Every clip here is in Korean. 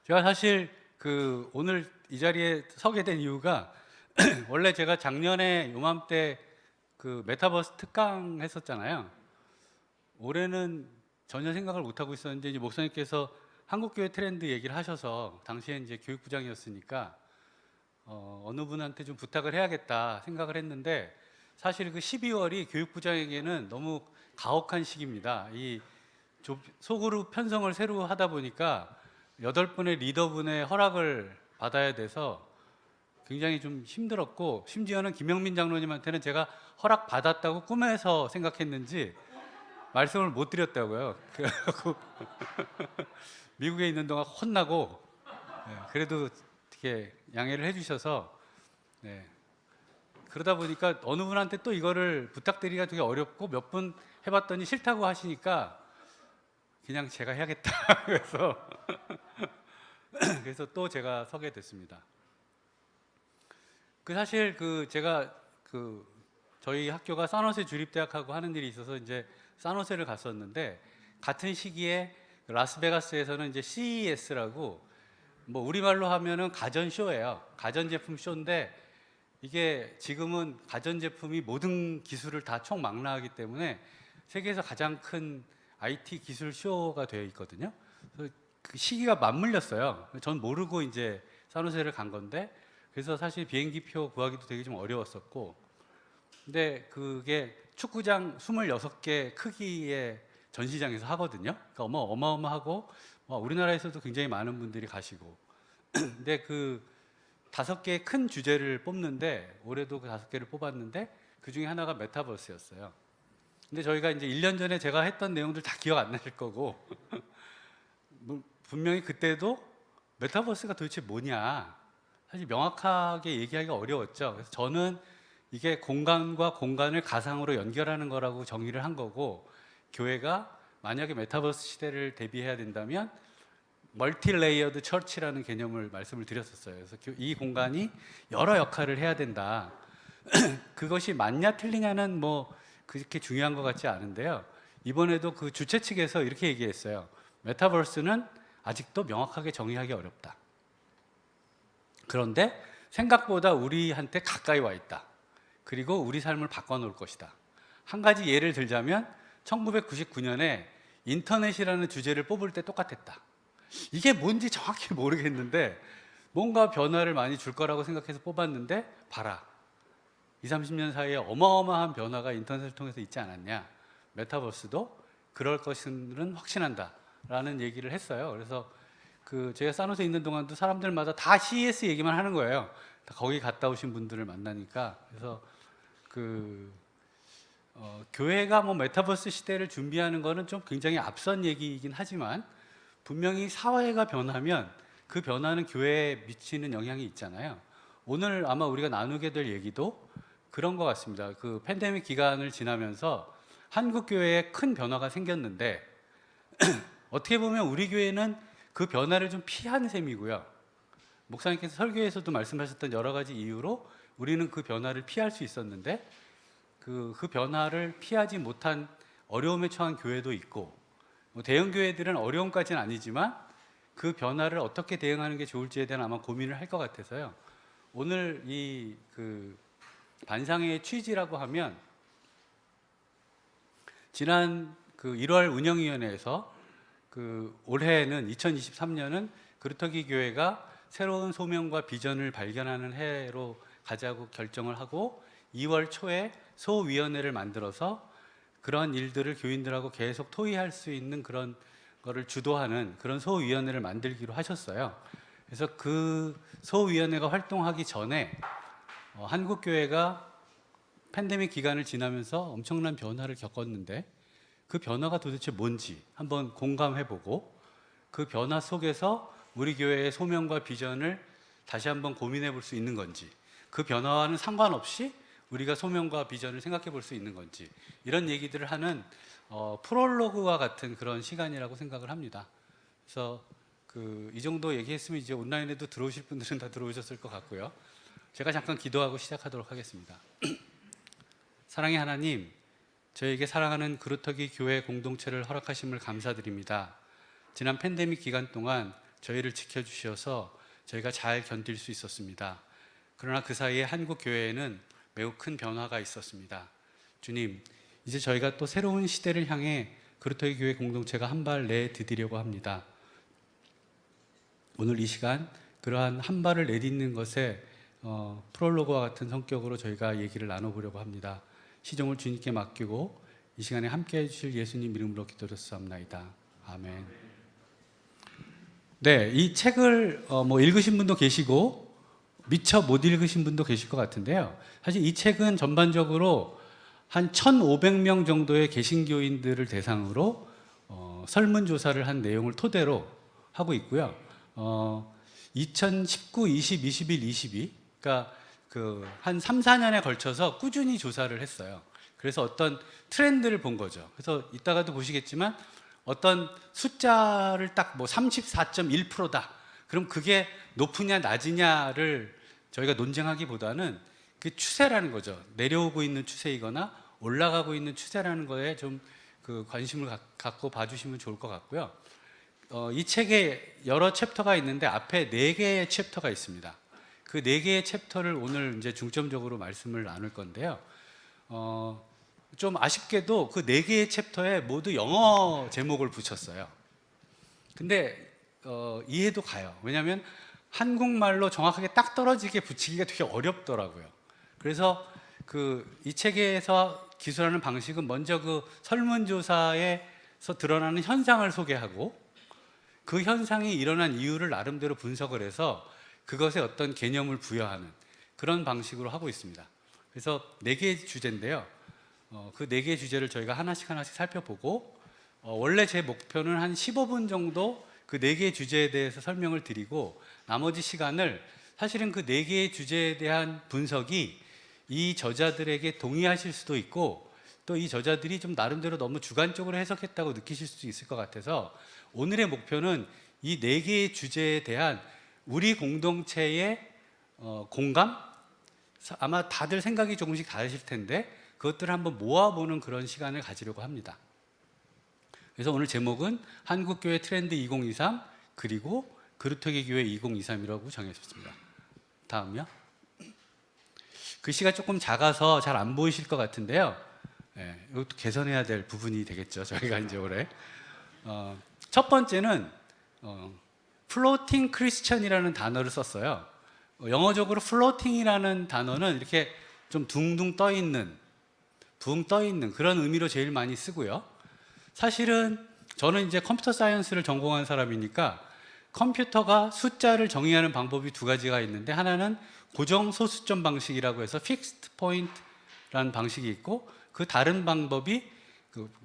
제가 사실 오늘 이 자리에 서게 된 이유가 원래 제가 작년에 요맘때 메타버스 특강 했었잖아요. 올해는 전혀 생각을 못 하고 있었는데 이제 목사님께서 한국교회 트렌드 얘기를 하셔서 당시에 이제 교육부장이었으니까 어느 분한테 좀 부탁을 해야겠다 생각을 했는데 사실 그 12월이 교육부장에게는 너무 가혹한 시기입니다. 이 소그룹 편성을 새로 하다 보니까 8분의 리더분의 허락을 받아야 돼서 굉장히 좀 힘들었고, 심지어는 김영민 장로님한테는 제가 허락 받았다고 꿈에서 생각했는지 말씀을 못 드렸다고요. 그래갖고 미국에 있는 동안 혼나고, 그래도 어떻게 양해를 해주셔서, 네. 그러다 보니까 어느 분한테 또 이거를 부탁드리기가 되게 어렵고 몇 분 해봤더니 싫다고 하시니까 그냥 제가 해야겠다. 그래서 또 제가 서게 됐습니다. 사실 제가 저희 학교가 산호세 주립대학하고 하는 일이 있어서 이제 산호세를 갔었는데, 같은 시기에 라스베가스에서는 이제 CES라고 뭐 우리말로 하면은 가전쇼예요. 가전제품 쇼인데, 이게 지금은 가전제품이 모든 기술을 다 총망라하기 때문에 세계에서 가장 큰 IT 기술 쇼가 되어 있거든요. 그래서 그 시기가 맞물렸어요. 전 모르고 이제 산호세를 간 건데, 그래서 사실 비행기표 구하기도 되게 좀 어려웠었고, 근데 그게 축구장 26개 크기의 전시장에서 하거든요. 그러니까 어마어마하고 우리나라에서도 굉장히 많은 분들이 가시고, 근데 5개의 큰 주제를 뽑는데, 올해도 그 5개를 뽑았는데 그 중에 하나가 메타버스였어요. 근데 저희가 이제 1년 전에 제가 했던 내용들 다 기억 안 나실 거고 분명히 그때도 메타버스가 도대체 뭐냐 사실 명확하게 얘기하기가 어려웠죠. 그래서 저는 이게 공간과 공간을 가상으로 연결하는 거라고 정의를 한 거고, 교회가 만약에 메타버스 시대를 대비해야 된다면 멀티레이어드 처치라는 개념을 말씀을 드렸었어요. 그래서 이 공간이 여러 역할을 해야 된다. 그것이 맞냐 틀리냐는 뭐 그렇게 중요한 것 같지 않은데요. 이번에도 그 주최 측에서 이렇게 얘기했어요. 메타버스는 아직도 명확하게 정의하기 어렵다. 그런데 생각보다 우리한테 가까이 와 있다. 그리고 우리 삶을 바꿔놓을 것이다. 한 가지 예를 들자면 1999년에 인터넷이라는 주제를 뽑을 때 똑같았다. 이게 뭔지 정확히 모르겠는데 뭔가 변화를 많이 줄 거라고 생각해서 뽑았는데 봐라. 20, 30년 사이에 어마어마한 변화가 인터넷을 통해서 있지 않았냐. 메타버스도 그럴 것은 확신한다 라는 얘기를 했어요. 그래서 제가 산호세 있는 동안도 사람들마다 다 CES 얘기만 하는 거예요. 거기 갔다 오신 분들을 만나니까. 그래서 교회가 뭐 메타버스 시대를 준비하는 거는 좀 굉장히 앞선 얘기이긴 하지만, 분명히 사회가 변하면 그 변화는 교회에 미치는 영향이 있잖아요. 오늘 아마 우리가 나누게 될 얘기도 그런 것 같습니다. 팬데믹 기간을 지나면서 한국 교회에 큰 변화가 생겼는데 어떻게 보면 우리 교회는 그 변화를 좀 피한 셈이고요. 목사님께서 설교에서도 말씀하셨던 여러 가지 이유로 우리는 그 변화를 피할 수 있었는데 그 변화를 피하지 못한 어려움에 처한 교회도 있고, 대형 교회들은 어려움까지는 아니지만 그 변화를 어떻게 대응하는 게 좋을지에 대한 아마 고민을 할 것 같아서요. 오늘 이 반상회의 취지라고 하면, 지난 1월 운영위원회에서 올해는 2023년은 그루터기 교회가 새로운 소명과 비전을 발견하는 해로 가자고 결정을 하고 2월 초에 소위원회를 만들어서 그런 일들을 교인들하고 계속 토의할 수 있는 그런 거를 주도하는 그런 소위원회를 만들기로 하셨어요. 그래서 그 소위원회가 활동하기 전에 한국교회가 팬데믹 기간을 지나면서 엄청난 변화를 겪었는데 그 변화가 도대체 뭔지 한번 공감해보고, 그 변화 속에서 우리 교회의 소명과 비전을 다시 한번 고민해 볼 수 있는 건지, 그 변화와는 상관없이 우리가 소명과 비전을 생각해 볼 수 있는 건지, 이런 얘기들을 하는 프롤로그와 같은 그런 시간이라고 생각을 합니다. 그래서 이 정도 얘기했으면 이제 온라인에도 들어오실 분들은 다 들어오셨을 것 같고요. 제가 잠깐 기도하고 시작하도록 하겠습니다. 사랑의 하나님, 저에게 사랑하는 그루터기 교회 공동체를 허락하심을 감사드립니다. 지난 팬데믹 기간 동안 저희를 지켜주셔서 저희가 잘 견딜 수 있었습니다. 그러나 그 사이에 한국 교회에는 매우 큰 변화가 있었습니다. 주님, 이제 저희가 또 새로운 시대를 향해 그루터기 교회 공동체가 한 발 내디디려고 합니다. 오늘 이 시간 그러한 한 발을 내딛는 것에 프롤로그와 같은 성격으로 저희가 얘기를 나눠보려고 합니다. 시종을 주님께 맡기고 이 시간에 함께해 주실 예수님 이름으로 기도드렸사옵나이다. 아멘. 네, 이 책을 읽으신 분도 계시고 미처 못 읽으신 분도 계실 것 같은데요. 사실 이 책은 전반적으로 한 1,500명 정도의 개신교인들을 대상으로 설문조사를 한 내용을 토대로 하고 있고요. 2019, 20, 21, 22, 그러니까 한 3, 4년에 걸쳐서 꾸준히 조사를 했어요. 그래서 어떤 트렌드를 본 거죠. 그래서 이따가도 보시겠지만 어떤 숫자를 딱 34.1%다. 그럼 그게 높으냐 낮으냐를 저희가 논쟁하기보다는 그 추세라는 거죠. 내려오고 있는 추세이거나 올라가고 있는 추세라는 거에 좀 관심을 갖고 봐주시면 좋을 것 같고요. 이 책에 여러 챕터가 있는데 앞에 4개의 챕터가 있습니다. 그 4개의 챕터를 오늘 이제 중점적으로 말씀을 나눌 건데요. 좀 아쉽게도 그 4개의 챕터에 모두 영어 제목을 붙였어요. 근데 이해도 가요. 왜냐하면 한국말로 정확하게 딱 떨어지게 붙이기가 되게 어렵더라고요. 그래서 이 책에서 기술하는 방식은 먼저 그 설문조사에서 드러나는 현상을 소개하고 그 현상이 일어난 이유를 나름대로 분석을 해서 그것에 어떤 개념을 부여하는 그런 방식으로 하고 있습니다. 그래서 4개의 주제인데요. 그 4개의 주제를 저희가 하나씩 살펴보고 원래 제 목표는 한 15분 정도 그 4개의 주제에 대해서 설명을 드리고 나머지 시간을 사실은 그 4개의 주제에 대한 분석이 이 저자들에게 동의하실 수도 있고 또 이 저자들이 좀 나름대로 너무 주관적으로 해석했다고 느끼실 수도 있을 것 같아서 오늘의 목표는 이 4개의 주제에 대한 우리 공동체의 공감? 아마 다들 생각이 조금씩 다르실 텐데 그것들을 한번 모아보는 그런 시간을 가지려고 합니다. 그래서 오늘 제목은 한국교회 트렌드 2023 그리고 그루터기 교회 2023이라고 정했습니다. 다음이요. 글씨가 조금 작아서 잘 안 보이실 것 같은데요. 이것도 개선해야 될 부분이 되겠죠. 저희가 이제 올해 첫 번째는 플로팅 크리스천이라는 단어를 썼어요. 영어적으로 플로팅이라는 단어는 이렇게 좀 둥둥 떠 있는, 붕 떠 있는 그런 의미로 제일 많이 쓰고요. 사실은 저는 이제 컴퓨터 사이언스를 전공한 사람이니까 컴퓨터가 숫자를 정의하는 방법이 2가지가 있는데 하나는 고정 소수점 방식이라고 해서 픽스트 포인트라는 방식이 있고 그 다른 방법이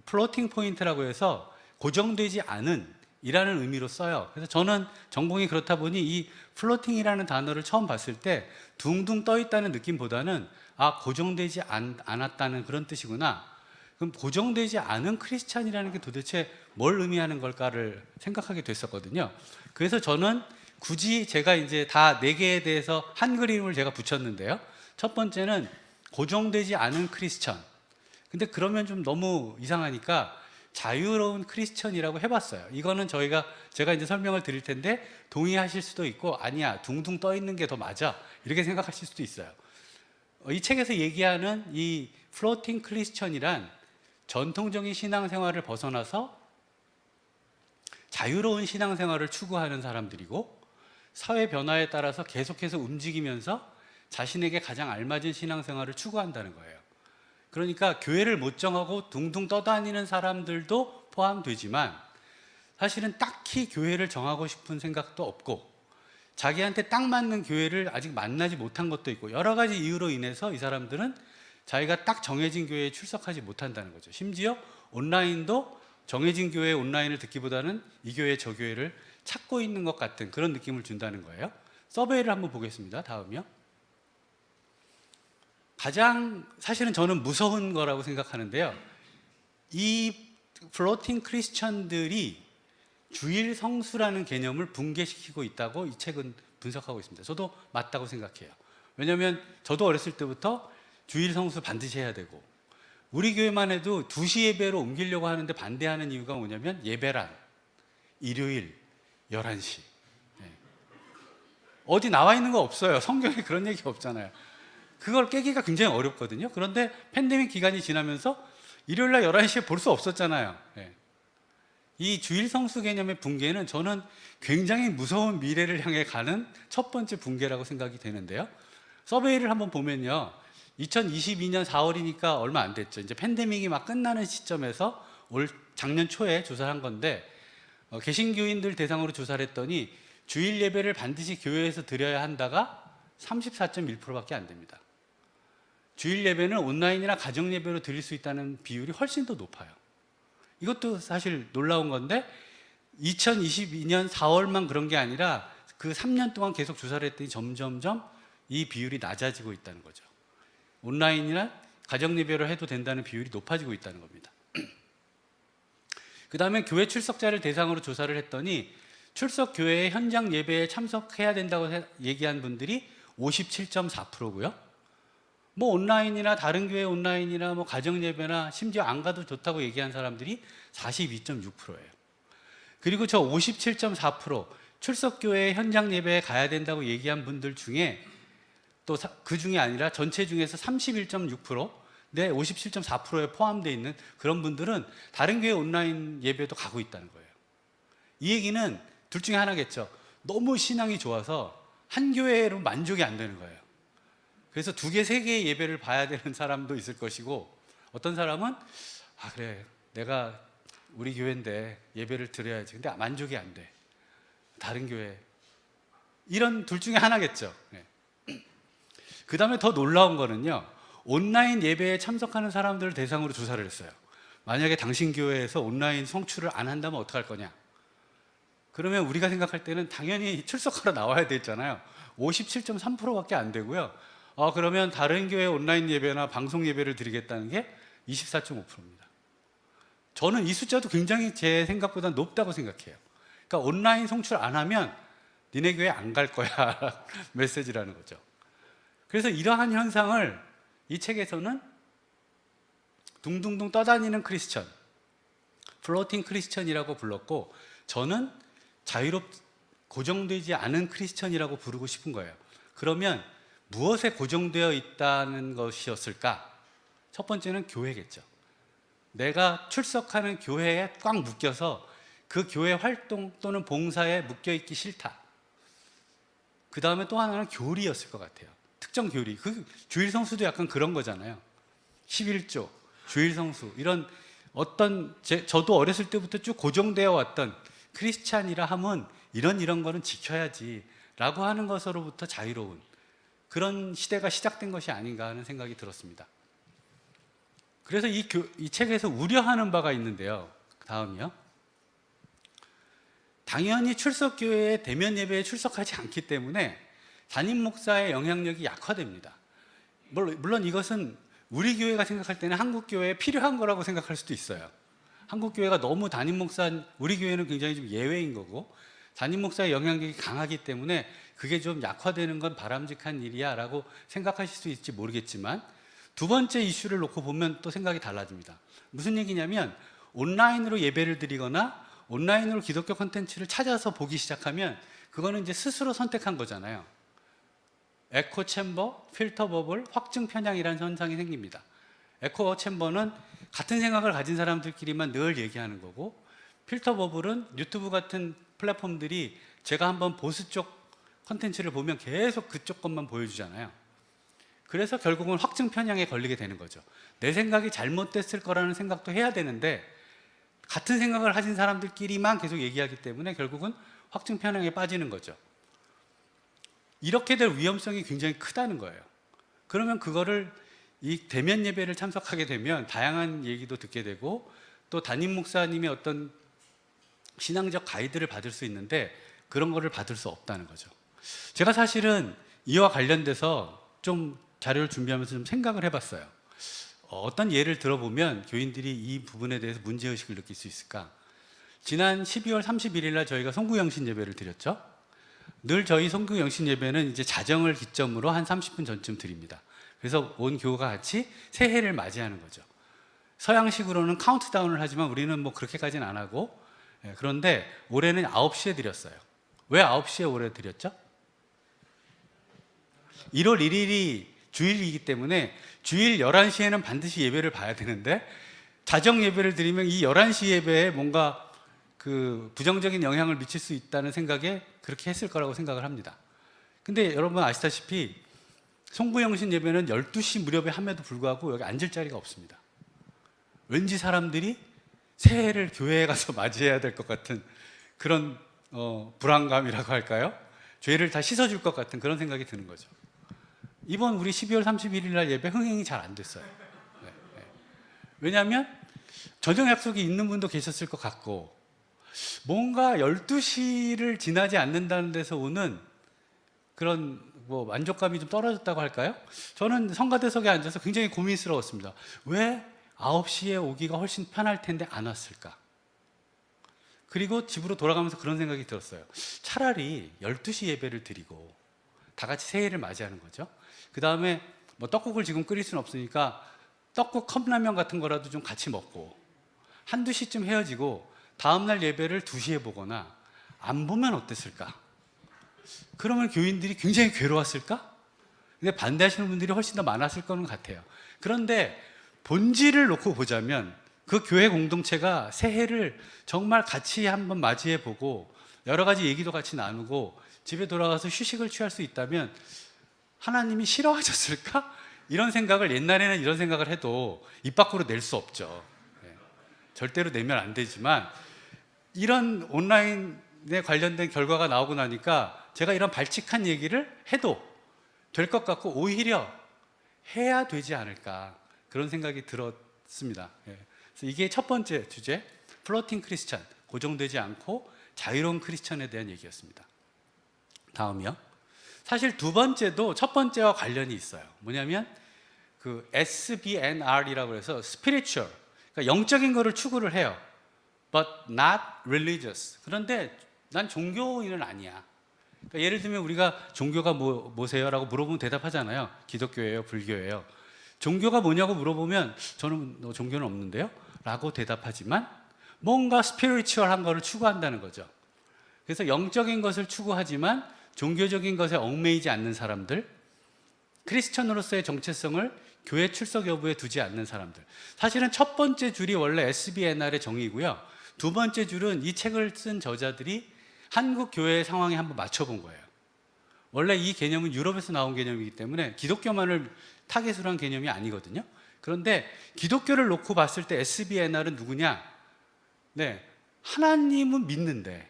플로팅 포인트라고 해서 고정되지 않은 이라는 의미로 써요. 그래서 저는 전공이 그렇다 보니 이 플로팅이라는 단어를 처음 봤을 때 둥둥 떠 있다는 느낌보다는 고정되지 않았다는 그런 뜻이구나. 그럼 고정되지 않은 크리스찬이라는 게 도대체 뭘 의미하는 걸까를 생각하게 됐었거든요. 그래서 저는 굳이 제가 이제 다 4개에 대해서 한글 이름을 제가 붙였는데요. 첫 번째는 고정되지 않은 크리스천. 근데 그러면 좀 너무 이상하니까 자유로운 크리스천이라고 해봤어요. 이거는 제가 이제 설명을 드릴 텐데 동의하실 수도 있고 아니야 둥둥 떠 있는 게 더 맞아 이렇게 생각하실 수도 있어요. 이 책에서 얘기하는 이 플로팅 크리스천이란 전통적인 신앙생활을 벗어나서 자유로운 신앙생활을 추구하는 사람들이고 사회 변화에 따라서 계속해서 움직이면서 자신에게 가장 알맞은 신앙생활을 추구한다는 거예요. 그러니까 교회를 못 정하고 둥둥 떠다니는 사람들도 포함되지만 사실은 딱히 교회를 정하고 싶은 생각도 없고 자기한테 딱 맞는 교회를 아직 만나지 못한 것도 있고 여러 가지 이유로 인해서 이 사람들은 자기가 딱 정해진 교회에 출석하지 못한다는 거죠. 심지어 온라인도 정해진 교회 온라인을 듣기보다는 이 교회 저 교회를 찾고 있는 것 같은 그런 느낌을 준다는 거예요. 서베이를 한번 보겠습니다. 다음이요. 가장 사실은 저는 무서운 거라고 생각하는데요. 이 플로팅 크리스천들이 주일 성수라는 개념을 붕괴시키고 있다고 이 책은 분석하고 있습니다. 저도 맞다고 생각해요. 왜냐하면 저도 어렸을 때부터 주일 성수 반드시 해야 되고 우리 교회만 해도 2시 예배로 옮기려고 하는데 반대하는 이유가 뭐냐면 예배란 일요일 11시 어디 나와 있는 거 없어요. 성경에 그런 얘기 없잖아요. 그걸 깨기가 굉장히 어렵거든요. 그런데 팬데믹 기간이 지나면서 일요일 날 11시에 볼 수 없었잖아요. 예. 이 주일 성수 개념의 붕괴는 저는 굉장히 무서운 미래를 향해 가는 첫 번째 붕괴라고 생각이 되는데요. 서베이를 한번 보면요. 2022년 4월이니까 얼마 안 됐죠. 이제 팬데믹이 막 끝나는 시점에서 올 작년 초에 조사를 한 건데 개신교인들 대상으로 조사를 했더니 주일 예배를 반드시 교회에서 드려야 한다가 34.1%밖에 안 됩니다. 주일 예배는 온라인이나 가정 예배로 드릴 수 있다는 비율이 훨씬 더 높아요. 이것도 사실 놀라운 건데 2022년 4월만 그런 게 아니라 그 3년 동안 계속 조사를 했더니 점점점 이 비율이 낮아지고 있다는 거죠. 온라인이나 가정 예배로 해도 된다는 비율이 높아지고 있다는 겁니다. 그 다음에 교회 출석자를 대상으로 조사를 했더니 출석 교회의 현장 예배에 참석해야 된다고 얘기한 분들이 57.4%고요. 뭐 온라인이나 다른 교회 온라인이나 뭐 가정 예배나 심지어 안 가도 좋다고 얘기한 사람들이 42.6%예요. 그리고 저 57.4% 출석 교회 현장 예배에 가야 된다고 얘기한 분들 중에 또 그 중에 아니라 전체 중에서 31.6% 내 57.4%에 포함되어 있는 그런 분들은 다른 교회 온라인 예배도 가고 있다는 거예요. 이 얘기는 둘 중에 하나겠죠. 너무 신앙이 좋아서 한 교회로 만족이 안 되는 거예요. 그래서 2개, 3개의 예배를 봐야 되는 사람도 있을 것이고, 어떤 사람은 아 그래 내가 우리 교회인데 예배를 드려야지. 근데 만족이 안 돼. 다른 교회. 이런 둘 중에 하나겠죠. 네. 그 다음에 더 놀라운 거는요, 온라인 예배에 참석하는 사람들을 대상으로 조사를 했어요. 만약에 당신 교회에서 온라인 성출을 안 한다면 어떡할 거냐? 그러면 우리가 생각할 때는 당연히 출석하러 나와야 되잖아요. 57.3%밖에 안 되고요. 그러면 다른 교회 온라인 예배나 방송 예배를 드리겠다는 게 24.5%입니다. 저는 이 숫자도 굉장히 제 생각보다 높다고 생각해요. 그러니까 온라인 성출 안 하면 니네 교회 안 갈 거야 메시지라는 거죠. 그래서 이러한 현상을 이 책에서는 둥둥둥 떠다니는 크리스천, 플로팅 크리스천이라고 불렀고, 저는 고정되지 않은 크리스천이라고 부르고 싶은 거예요. 그러면 무엇에 고정되어 있다는 것이었을까? 첫 번째는 교회겠죠. 내가 출석하는 교회에 꽉 묶여서 그 교회 활동 또는 봉사에 묶여있기 싫다. 그 다음에 또 하나는 교리였을 것 같아요. 특정 교리. 그 주일 성수도 약간 그런 거잖아요. 11조, 주일 성수, 이런 어떤 저도 어렸을 때부터 쭉 고정되어 왔던 크리스찬이라 함은 이런 거는 지켜야지 라고 하는 것으로부터 자유로운 그런 시대가 시작된 것이 아닌가 하는 생각이 들었습니다. 그래서 이 책에서 우려하는 바가 있는데요. 다음이요. 당연히 출석교회의 대면 예배에 출석하지 않기 때문에 담임 목사의 영향력이 약화됩니다. 물론 이것은 우리 교회가 생각할 때는 한국 교회에 필요한 거라고 생각할 수도 있어요. 한국 교회가 너무 담임 목사, 우리 교회는 굉장히 좀 예외인 거고, 담임 목사의 영향력이 강하기 때문에 그게 좀 약화되는 건 바람직한 일이야 라고 생각하실 수 있을지 모르겠지만, 두 번째 이슈를 놓고 보면 또 생각이 달라집니다. 무슨 얘기냐면, 온라인으로 예배를 드리거나 온라인으로 기독교 콘텐츠를 찾아서 보기 시작하면 그거는 이제 스스로 선택한 거잖아요. 에코 챔버, 필터 버블, 확증 편향이라는 현상이 생깁니다. 에코 챔버는 같은 생각을 가진 사람들끼리만 늘 얘기하는 거고, 필터 버블은 유튜브 같은 플랫폼들이 제가 한번 보수 쪽 콘텐츠를 보면 계속 그쪽 것만 보여주잖아요. 그래서 결국은 확증 편향에 걸리게 되는 거죠. 내 생각이 잘못됐을 거라는 생각도 해야 되는데 같은 생각을 가진 사람들끼리만 계속 얘기하기 때문에 결국은 확증 편향에 빠지는 거죠. 이렇게 될 위험성이 굉장히 크다는 거예요. 그러면 그거를 이 대면 예배를 참석하게 되면 다양한 얘기도 듣게 되고, 또 담임 목사님의 어떤 신앙적 가이드를 받을 수 있는데 그런 거를 받을 수 없다는 거죠. 제가 사실은 이와 관련돼서 좀 자료를 준비하면서 좀 생각을 해봤어요. 어떤 예를 들어보면 교인들이 이 부분에 대해서 문제의식을 느낄 수 있을까? 지난 12월 31일 날 저희가 송구영신 예배를 드렸죠. 늘 저희 송구영신 예배는 이제 자정을 기점으로 한 30분 전쯤 드립니다. 그래서 온 교우가 같이 새해를 맞이하는 거죠. 서양식으로는 카운트다운을 하지만 우리는 뭐 그렇게까지는 안 하고, 그런데 올해는 9시에 드렸어요. 왜 9시에 올해 드렸죠? 1월 1일이 주일이기 때문에 주일 11시에는 반드시 예배를 봐야 되는데 자정 예배를 드리면 이 11시 예배에 뭔가 그 부정적인 영향을 미칠 수 있다는 생각에 그렇게 했을 거라고 생각을 합니다. 근데 여러분 아시다시피 송구영신 예배는 12시 무렵에 함에도 불구하고 여기 앉을 자리가 없습니다. 왠지 사람들이 새해를 교회에 가서 맞이해야 될 것 같은 그런 불안감이라고 할까요? 죄를 다 씻어줄 것 같은 그런 생각이 드는 거죠. 이번 우리 12월 31일 날 예배 흥행이 잘 안 됐어요. 네, 네. 왜냐하면 저녁 약속이 있는 분도 계셨을 것 같고 뭔가 12시를 지나지 않는다는 데서 오는 그런 뭐 만족감이 좀 떨어졌다고 할까요? 저는 성가대석에 앉아서 굉장히 고민스러웠습니다. 왜 9시에 오기가 훨씬 편할 텐데 안 왔을까? 그리고 집으로 돌아가면서 그런 생각이 들었어요. 차라리 12시 예배를 드리고 다 같이 새해를 맞이하는 거죠. 그 다음에 뭐 떡국을 지금 끓일 수는 없으니까 떡국 컵라면 같은 거라도 좀 같이 먹고 한두 시쯤 헤어지고 다음날 예배를 2시에 보거나 안 보면 어땠을까? 그러면 교인들이 굉장히 괴로웠을까? 근데 반대하시는 분들이 훨씬 더 많았을 거는 같아요. 그런데 본질을 놓고 보자면 그 교회 공동체가 새해를 정말 같이 한번 맞이해 보고 여러 가지 얘기도 같이 나누고 집에 돌아가서 휴식을 취할 수 있다면 하나님이 싫어하셨을까? 이런 생각을 옛날에는 이런 생각을 해도 입 밖으로 낼 수 없죠. 네. 절대로 내면 안 되지만 이런 온라인에 관련된 결과가 나오고 나니까 제가 이런 발칙한 얘기를 해도 될 것 같고 오히려 해야 되지 않을까 그런 생각이 들었습니다. 네. 그래서 이게 첫 번째 주제, 플로팅 크리스찬, 고정되지 않고 자유로운 크리스찬에 대한 얘기였습니다. 다음이요. 사실 두 번째도 첫 번째와 관련이 있어요. 뭐냐면 그 SBNR이라고 해서 spiritual, 그러니까 영적인 거를 추구를 해요. But not religious. 그런데 난 종교인은 아니야. 그러니까 예를 들면 우리가 종교가 뭐세요? 라고 물어보면 대답하잖아요. 기독교예요? 불교예요? 종교가 뭐냐고 물어보면 저는 종교는 없는데요? 라고 대답하지만 뭔가 스피리추얼한 거를 추구한다는 거죠. 그래서 영적인 것을 추구하지만 종교적인 것에 얽매이지 않는 사람들, 크리스천으로서의 정체성을 교회 출석 여부에 두지 않는 사람들. 사실은 첫 번째 줄이 원래 SBNR의 정의고요. 두 번째 줄은 이 책을 쓴 저자들이 한국 교회의 상황에 한번 맞춰본 거예요. 원래 이 개념은 유럽에서 나온 개념이기 때문에 기독교만을 타겟으로 한 개념이 아니거든요. 그런데 기독교를 놓고 봤을 때 SBNR은 누구냐? 네, 하나님은 믿는데,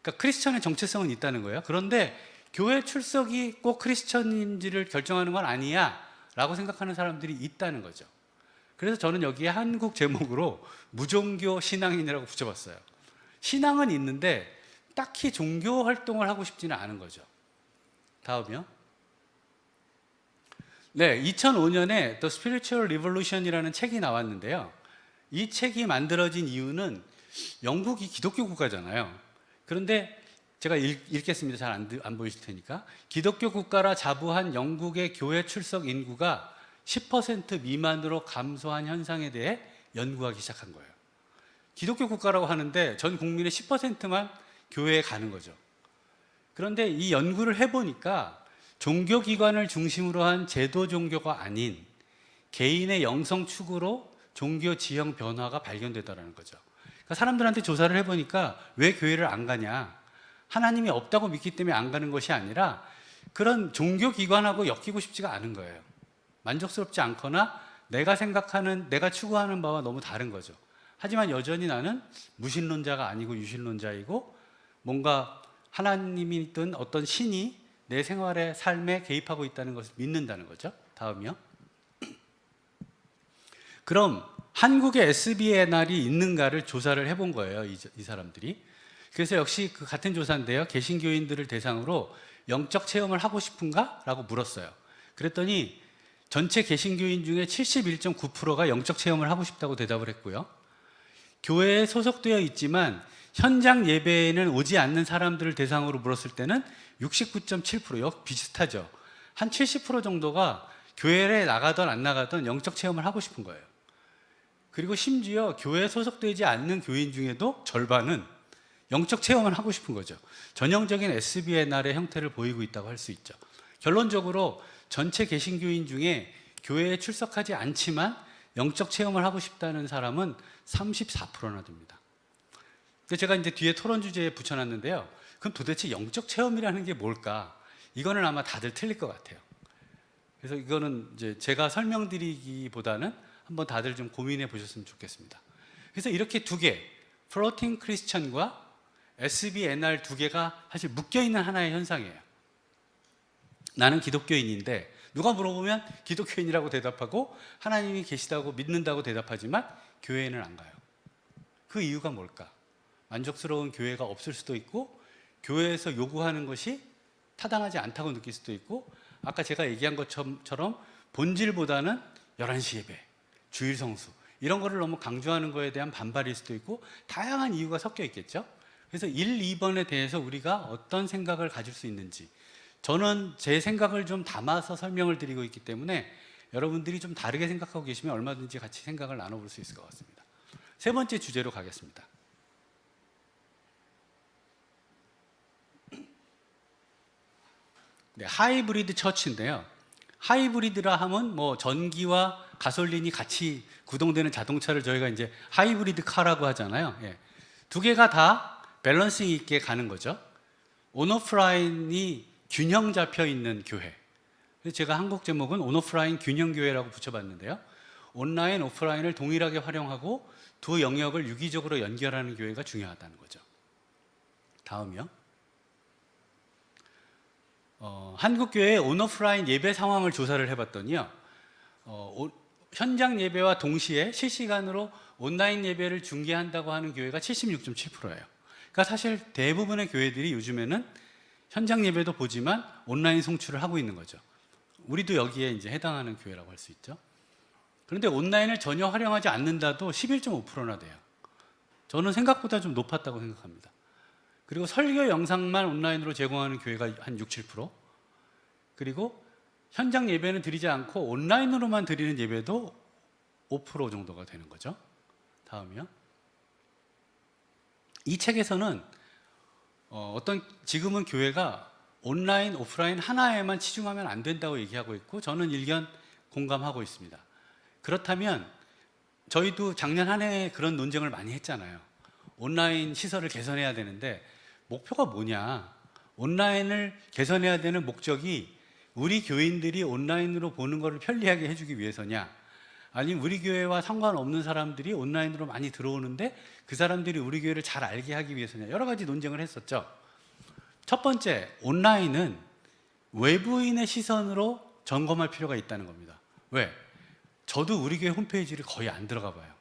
그러니까 크리스천의 정체성은 있다는 거예요. 그런데 교회 출석이 꼭 크리스천인지를 결정하는 건 아니야 라고 생각하는 사람들이 있다는 거죠. 그래서 저는 여기에 한국 제목으로 무종교 신앙인이라고 붙여봤어요. 신앙은 있는데 딱히 종교 활동을 하고 싶지는 않은 거죠. 다음이요. 네, 2005년에 The Spiritual Revolution이라는 책이 나왔는데요. 이 책이 만들어진 이유는 영국이 기독교 국가잖아요. 그런데 제가 읽겠습니다. 잘 안 보이실 테니까. 기독교 국가라 자부한 영국의 교회 출석 인구가 10% 미만으로 감소한 현상에 대해 연구하기 시작한 거예요. 기독교 국가라고 하는데 전 국민의 10%만 교회에 가는 거죠. 그런데 이 연구를 해보니까 종교기관을 중심으로 한 제도 종교가 아닌 개인의 영성 추구로 종교 지형 변화가 발견되더라는 거죠. 그러니까 사람들한테 조사를 해보니까 왜 교회를 안 가냐? 하나님이 없다고 믿기 때문에 안 가는 것이 아니라 그런 종교기관하고 엮이고 싶지가 않은 거예요. 만족스럽지 않거나 내가 생각하는, 내가 추구하는 바와 너무 다른 거죠. 하지만 여전히 나는 무신론자가 아니고 유신론자이고 뭔가 하나님이든 어떤 신이 내 생활의 삶에 개입하고 있다는 것을 믿는다는 거죠. 다음이요. 그럼 한국에 SBNR이 있는가를 조사를 해본 거예요. 이 사람들이. 그래서 역시 그 같은 조사인데요. 개신교인들을 대상으로 영적 체험을 하고 싶은가? 라고 물었어요. 그랬더니 전체 개신교인 중에 71.9%가 영적 체험을 하고 싶다고 대답을 했고요. 교회에 소속되어 있지만 현장 예배에는 오지 않는 사람들을 대상으로 물었을 때는 69.7%, 비슷하죠. 한 70% 정도가 교회에 나가던 안 나가던 영적 체험을 하고 싶은 거예요. 그리고 심지어 교회에 소속되지 않는 교인 중에도 절반은 영적 체험을 하고 싶은 거죠. 전형적인 SBNR의 형태를 보이고 있다고 할 수 있죠. 결론적으로 전체 개신교인 중에 교회에 출석하지 않지만 영적 체험을 하고 싶다는 사람은 34%나 됩니다. 제가 이제 뒤에 토론 주제에 붙여놨는데요. 그럼 도대체 영적 체험이라는 게 뭘까? 이거는 아마 다들 틀릴 것 같아요. 그래서 이거는 이제 제가 설명드리기보다는 한번 다들 좀 고민해 보셨으면 좋겠습니다. 그래서 이렇게 두 개, 플로팅 크리스천과 SBNR 두 개가 사실 묶여있는 하나의 현상이에요. 나는 기독교인인데 누가 물어보면 기독교인이라고 대답하고 하나님이 계시다고 믿는다고 대답하지만 교회에는 안 가요. 그 이유가 뭘까? 만족스러운 교회가 없을 수도 있고 교회에서 요구하는 것이 타당하지 않다고 느낄 수도 있고 아까 제가 얘기한 것처럼 본질보다는 11시 예배, 주일 성수 이런 거를 너무 강조하는 거에 대한 반발일 수도 있고 다양한 이유가 섞여 있겠죠. 그래서 1, 2번에 대해서 우리가 어떤 생각을 가질 수 있는지 저는 제 생각을 좀 담아서 설명을 드리고 있기 때문에 여러분들이 좀 다르게 생각하고 계시면 얼마든지 같이 생각을 나눠볼 수 있을 것 같습니다. 세 번째 주제로 가겠습니다. 네, 하이브리드 처치인데요. 하이브리드라 하면 뭐 전기와 가솔린이 같이 구동되는 자동차를 저희가 이제 하이브리드 카라고 하잖아요. 예. 두 개가 다 밸런싱 있게 가는 거죠. 온오프라인이 균형 잡혀 있는 교회. 그래서 제가 한국 제목은 온오프라인 균형 교회라고 붙여봤는데요. 온라인, 오프라인을 동일하게 활용하고 두 영역을 유기적으로 연결하는 교회가 중요하다는 거죠. 다음이요. 한국교회의 온오프라인 예배 상황을 조사를 해봤더니요. 현장 예배와 동시에 실시간으로 온라인 예배를 중계한다고 하는 교회가 76.7%예요. 그러니까 사실 대부분의 교회들이 요즘에는 현장 예배도 보지만 온라인 송출을 하고 있는 거죠. 우리도 여기에 이제 해당하는 교회라고 할 수 있죠. 그런데 온라인을 전혀 활용하지 않는다도 11.5%나 돼요. 저는 생각보다 좀 높았다고 생각합니다. 그리고 설교 영상만 온라인으로 제공하는 교회가 한 6, 7%. 그리고 현장 예배는 드리지 않고 온라인으로만 드리는 예배도 5% 정도가 되는 거죠. 다음이요. 이 책에서는 지금은 교회가 온라인, 오프라인 하나에만 치중하면 안 된다고 얘기하고 있고 저는 일견 공감하고 있습니다. 그렇다면 저희도 작년 한 해 그런 논쟁을 많이 했잖아요. 온라인 시설을 개선해야 되는데 목표가 뭐냐? 온라인을 개선해야 되는 목적이 우리 교인들이 온라인으로 보는 것을 편리하게 해주기 위해서냐? 아니면 우리 교회와 상관없는 사람들이 온라인으로 많이 들어오는데 그 사람들이 우리 교회를 잘 알게 하기 위해서냐? 여러 가지 논쟁을 했었죠. 첫 번째, 온라인은 외부인의 시선으로 점검할 필요가 있다는 겁니다. 왜? 저도 우리 교회 홈페이지를 거의 안 들어가 봐요.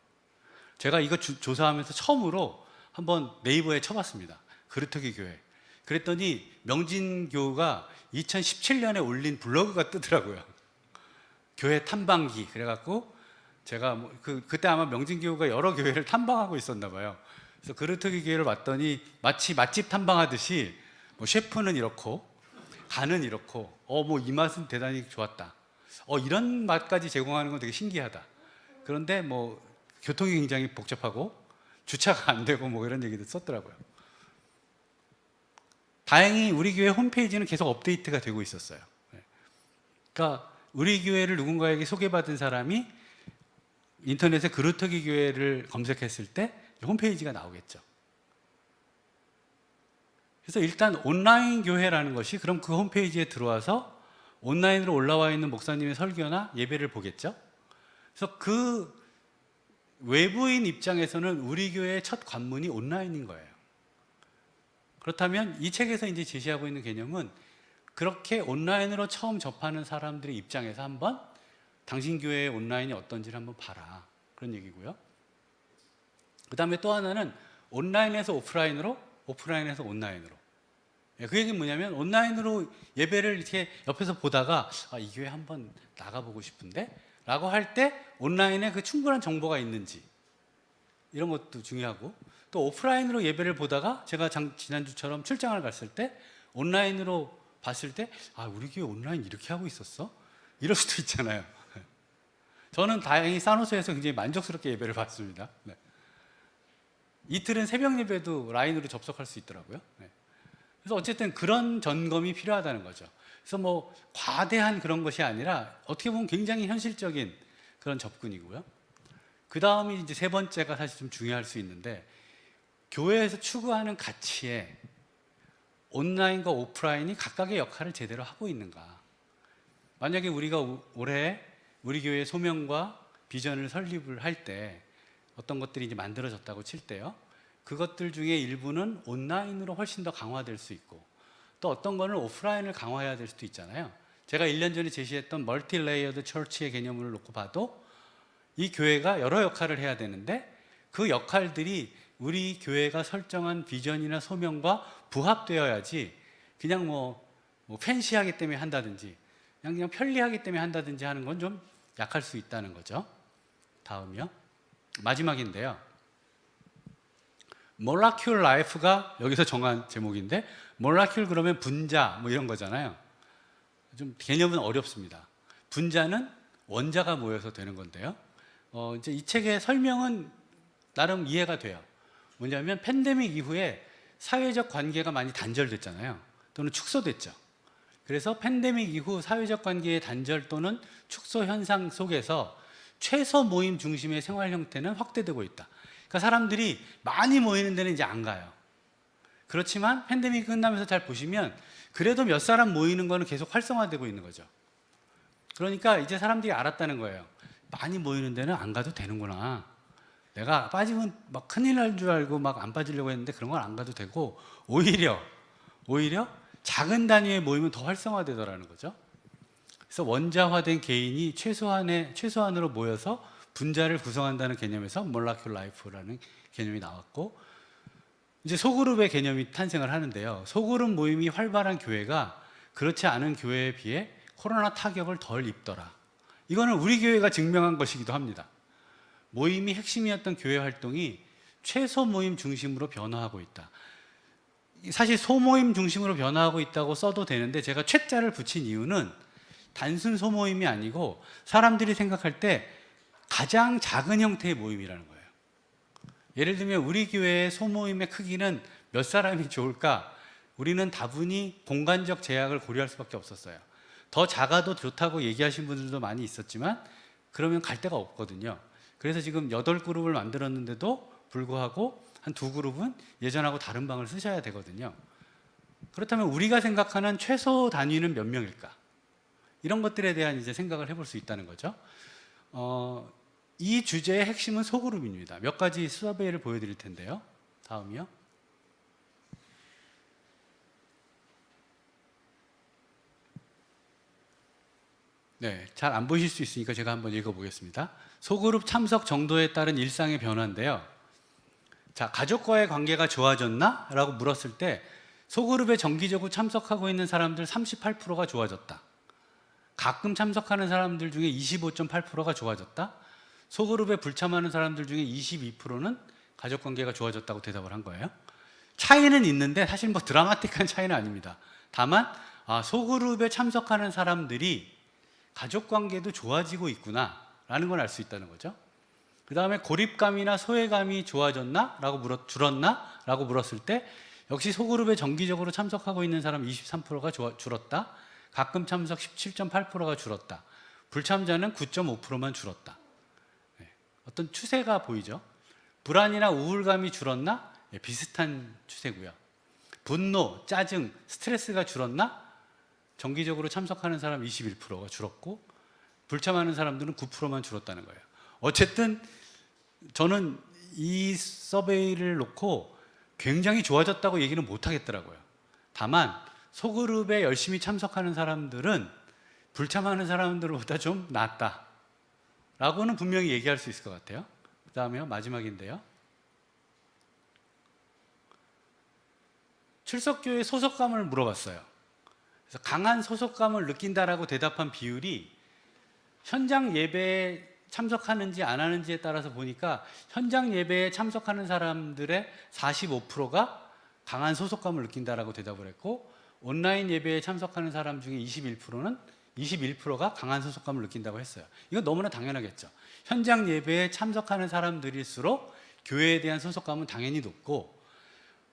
제가 이거 조사하면서 처음으로 한번 네이버에 쳐봤습니다. 그루터기 교회. 그랬더니 명진교가 2017년에 올린 블로그가 뜨더라고요. 교회 탐방기. 그래갖고 제가 그때 아마 명진교가 여러 교회를 탐방하고 있었나 봐요. 그래서 그루터기 교회를 봤더니 마치 맛집 탐방하듯이 뭐 셰프는 이렇고 간은 이렇고 뭐 이 맛은 대단히 좋았다. 이런 맛까지 제공하는 건 되게 신기하다. 그런데 뭐 교통이 굉장히 복잡하고 주차가 안 되고 뭐 이런 얘기도 썼더라고요. 다행히 우리 교회 홈페이지는 계속 업데이트가 되고 있었어요. 그러니까 우리 교회를 누군가에게 소개받은 사람이 인터넷에 그루터기 교회를 검색했을 때 홈페이지가 나오겠죠. 그래서 일단 온라인 교회라는 것이 그럼 그 홈페이지에 들어와서 온라인으로 올라와 있는 목사님의 설교나 예배를 보겠죠. 그래서 그 외부인 입장에서는 우리 교회의 첫 관문이 온라인인 거예요. 그렇다면 이 책에서 이제 제시하고 있는 개념은 그렇게 온라인으로 처음 접하는 사람들의 입장에서 한번 당신 교회의 온라인이 어떤지를 한번 봐라. 그런 얘기고요. 그 다음에 또 하나는 온라인에서 오프라인으로, 오프라인에서 온라인으로. 그 얘기는 뭐냐면 온라인으로 예배를 이렇게 옆에서 보다가 이 교회 한번 나가보고 싶은데? 라고 할 때 온라인에 그 충분한 정보가 있는지 이런 것도 중요하고 또 오프라인으로 예배를 보다가 제가 지난주처럼 출장을 갔을 때 온라인으로 봤을 때 우리 교회 온라인 이렇게 하고 있었어? 이럴 수도 있잖아요. 저는 다행히 산호세에서 굉장히 만족스럽게 예배를 봤습니다. 네. 이틀은 새벽 예배도 라인으로 접속할 수 있더라고요. 네. 그래서 어쨌든 그런 점검이 필요하다는 거죠. 그래서 뭐 과대한 그런 것이 아니라 어떻게 보면 굉장히 현실적인 그런 접근이고요. 그 다음이 이제 세 번째가 사실 좀 중요할 수 있는데, 교회에서 추구하는 가치에 온라인과 오프라인이 각각의 역할을 제대로 하고 있는가. 만약에 우리가 올해 우리 교회의 소명과 비전을 설립을 할 때 어떤 것들이 이제 만들어졌다고 칠 때요, 그것들 중에 일부는 온라인으로 훨씬 더 강화될 수 있고, 또 어떤 거는 오프라인을 강화해야 될 수도 있잖아요. 제가 1년 전에 제시했던 멀티 레이어드 처치의 개념을 놓고 봐도 이 교회가 여러 역할을 해야 되는데, 그 역할들이 우리 교회가 설정한 비전이나 소명과 부합되어야지 그냥 뭐 팬시하기 때문에 한다든지 그냥 편리하기 때문에 한다든지 하는 건 좀 약할 수 있다는 거죠. 다음이요. 마지막인데요. 몰라큘 라이프가 여기서 정한 제목인데, 몰라큘 그러면 분자 뭐 이런 거잖아요. 좀 개념은 어렵습니다. 분자는 원자가 모여서 되는 건데요. 이제 이 책의 설명은 나름 이해가 돼요. 뭐냐면 팬데믹 이후에 사회적 관계가 많이 단절됐잖아요. 또는 축소됐죠. 그래서 팬데믹 이후 사회적 관계의 단절 또는 축소 현상 속에서 최소 모임 중심의 생활 형태는 확대되고 있다. 그러니까 사람들이 많이 모이는 데는 이제 안 가요. 그렇지만 팬데믹 끝나면서 잘 보시면 그래도 몇 사람 모이는 거는 계속 활성화되고 있는 거죠. 그러니까 이제 사람들이 알았다는 거예요. 많이 모이는 데는 안 가도 되는구나. 내가 빠지면 막 큰일 날 줄 알고 막 안 빠지려고 했는데 그런 건 안 가도 되고, 오히려 작은 단위의 모이면 더 활성화되더라는 거죠. 그래서 원자화된 개인이 최소한으로 모여서 분자를 구성한다는 개념에서 몰라큘 라이프라는 개념이 나왔고, 이제 소그룹의 개념이 탄생을 하는데요. 소그룹 모임이 활발한 교회가 그렇지 않은 교회에 비해 코로나 타격을 덜 입더라. 이거는 우리 교회가 증명한 것이기도 합니다. 모임이 핵심이었던 교회 활동이 최소 모임 중심으로 변화하고 있다. 사실 소모임 중심으로 변화하고 있다고 써도 되는데, 제가 최자를 붙인 이유는 단순 소모임이 아니고 사람들이 생각할 때 가장 작은 형태의 모임이라는 거예요. 예를 들면 우리 교회의 소모임의 크기는 몇 사람이 좋을까? 우리는 다분히 공간적 제약을 고려할 수밖에 없었어요. 더 작아도 좋다고 얘기하신 분들도 많이 있었지만 그러면 갈 데가 없거든요. 그래서 지금 8그룹을 만들었는데도 불구하고 한 2그룹은 예전하고 다른 방을 쓰셔야 되거든요. 그렇다면 우리가 생각하는 최소 단위는 몇 명일까? 이런 것들에 대한 이제 생각을 해볼 수 있다는 거죠. 이 주제의 핵심은 소그룹입니다. 몇 가지 서베이를 보여드릴 텐데요. 다음이요. 네, 잘 안 보이실 수 있으니까 제가 한번 읽어보겠습니다. 소그룹 참석 정도에 따른 일상의 변화인데요. 자, 가족과의 관계가 좋아졌나? 라고 물었을 때 소그룹에 정기적으로 참석하고 있는 사람들 38%가 좋아졌다. 가끔 참석하는 사람들 중에 25.8%가 좋아졌다. 소그룹에 불참하는 사람들 중에 22%는 가족관계가 좋아졌다고 대답을 한 거예요. 차이는 있는데 사실 뭐 드라마틱한 차이는 아닙니다. 다만 소그룹에 참석하는 사람들이 가족관계도 좋아지고 있구나 라는 걸 알 수 있다는 거죠. 그 다음에 고립감이나 소외감이 좋아졌나? 줄었나? 라고 물었을 때 역시 소그룹에 정기적으로 참석하고 있는 사람 23%가 줄었다. 가끔 참석 17.8%가 줄었다. 불참자는 9.5%만 줄었다. 네. 어떤 추세가 보이죠? 불안이나 우울감이 줄었나? 네, 비슷한 추세고요. 분노, 짜증, 스트레스가 줄었나? 정기적으로 참석하는 사람 21%가 줄었고 불참하는 사람들은 9%만 줄었다는 거예요. 어쨌든 저는 이 서베이를 놓고 굉장히 좋아졌다고 얘기는 못 하겠더라고요. 다만 소그룹에 열심히 참석하는 사람들은 불참하는 사람들보다 좀 낫다 라고는 분명히 얘기할 수 있을 것 같아요. 그 다음에 마지막인데요. 출석교회 소속감을 물어봤어요. 그래서 강한 소속감을 느낀다라고 대답한 비율이 현장 예배에 참석하는지 안 하는지에 따라서 보니까 현장 예배에 참석하는 사람들의 45%가 강한 소속감을 느낀다라고 대답을 했고, 온라인 예배에 참석하는 사람 중에 21%가 강한 소속감을 느낀다고 했어요. 이건 너무나 당연하겠죠. 현장 예배에 참석하는 사람들일수록 교회에 대한 소속감은 당연히 높고,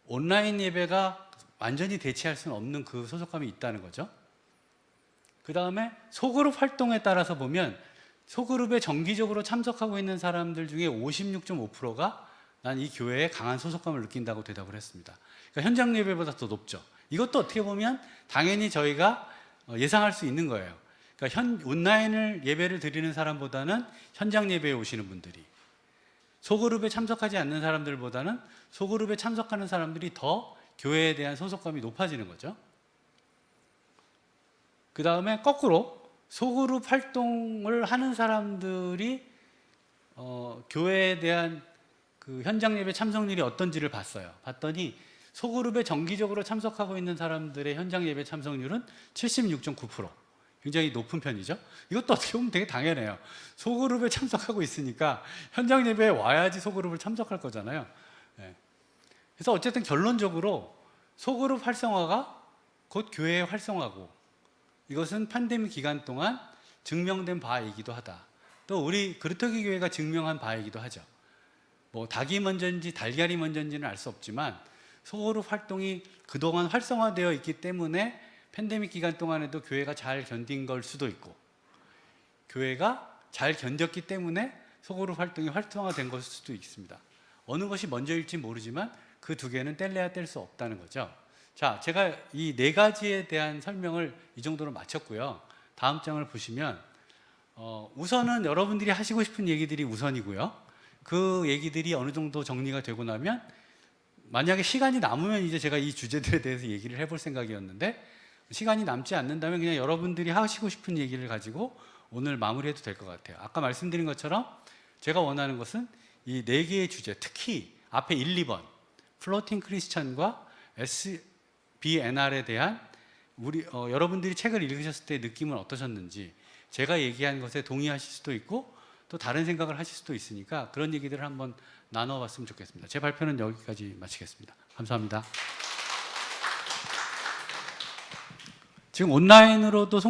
온라인 예배가 완전히 대체할 수는 없는 그 소속감이 있다는 거죠. 그 다음에 소그룹 활동에 따라서 보면 소그룹에 정기적으로 참석하고 있는 사람들 중에 56.5%가 난 이 교회에 강한 소속감을 느낀다고 대답을 했습니다. 그러니까 현장 예배보다 더 높죠. 이것도 어떻게 보면 당연히 저희가 예상할 수 있는 거예요. 그러니까 온라인을 예배를 드리는 사람보다는 현장 예배에 오시는 분들이, 소그룹에 참석하지 않는 사람들보다는 소그룹에 참석하는 사람들이 더 교회에 대한 소속감이 높아지는 거죠. 그 다음에 거꾸로 소그룹 활동을 하는 사람들이 교회에 대한 그 현장 예배 참석률이 어떤지를 봤더니 소그룹에 정기적으로 참석하고 있는 사람들의 현장 예배 참석률은 76.9%, 굉장히 높은 편이죠. 이것도 어떻게 보면 되게 당연해요. 소그룹에 참석하고 있으니까 현장 예배에 와야지 소그룹을 참석할 거잖아요. 네. 그래서 어쨌든 결론적으로 소그룹 활성화가 곧 교회의 활성화고, 이것은 팬데믹 기간 동안 증명된 바이기도 하다. 또 우리 그루터기 교회가 증명한 바이기도 하죠. 뭐 닭이 먼저인지 달걀이 먼저인지는 알 수 없지만 소그룹 활동이 그동안 활성화되어 있기 때문에 팬데믹 기간 동안에도 교회가 잘 견딘 걸 수도 있고, 교회가 잘 견뎠기 때문에 소그룹 활동이 활성화된 것일 수도 있습니다. 어느 것이 먼저일지 모르지만 그 두 개는 뗄래야 뗄 수 없다는 거죠. 자, 제가 이 네 가지에 대한 설명을 이 정도로 마쳤고요. 다음 장을 보시면 우선은 여러분들이 하시고 싶은 얘기들이 우선이고요. 그 얘기들이 어느 정도 정리가 되고 나면, 만약에 시간이 남으면 이제 제가 이 주제들에 대해서 얘기를 해볼 생각이었는데, 시간이 남지 않는다면 그냥 여러분들이 하시고 싶은 얘기를 가지고 오늘 마무리해도 될 것 같아요. 아까 말씀드린 것처럼 제가 원하는 것은 이 네 개의 주제, 특히 앞에 1, 2번 플로팅 크리스천과 SBNR에 대한 여러분들이 책을 읽으셨을 때 느낌은 어떠셨는지, 제가 얘기한 것에 동의하실 수도 있고 또 다른 생각을 하실 수도 있으니까 그런 얘기들을 한번 나눠봤으면 좋겠습니다. 제 발표는 여기까지 마치겠습니다. 감사합니다. 지금 온라인으로도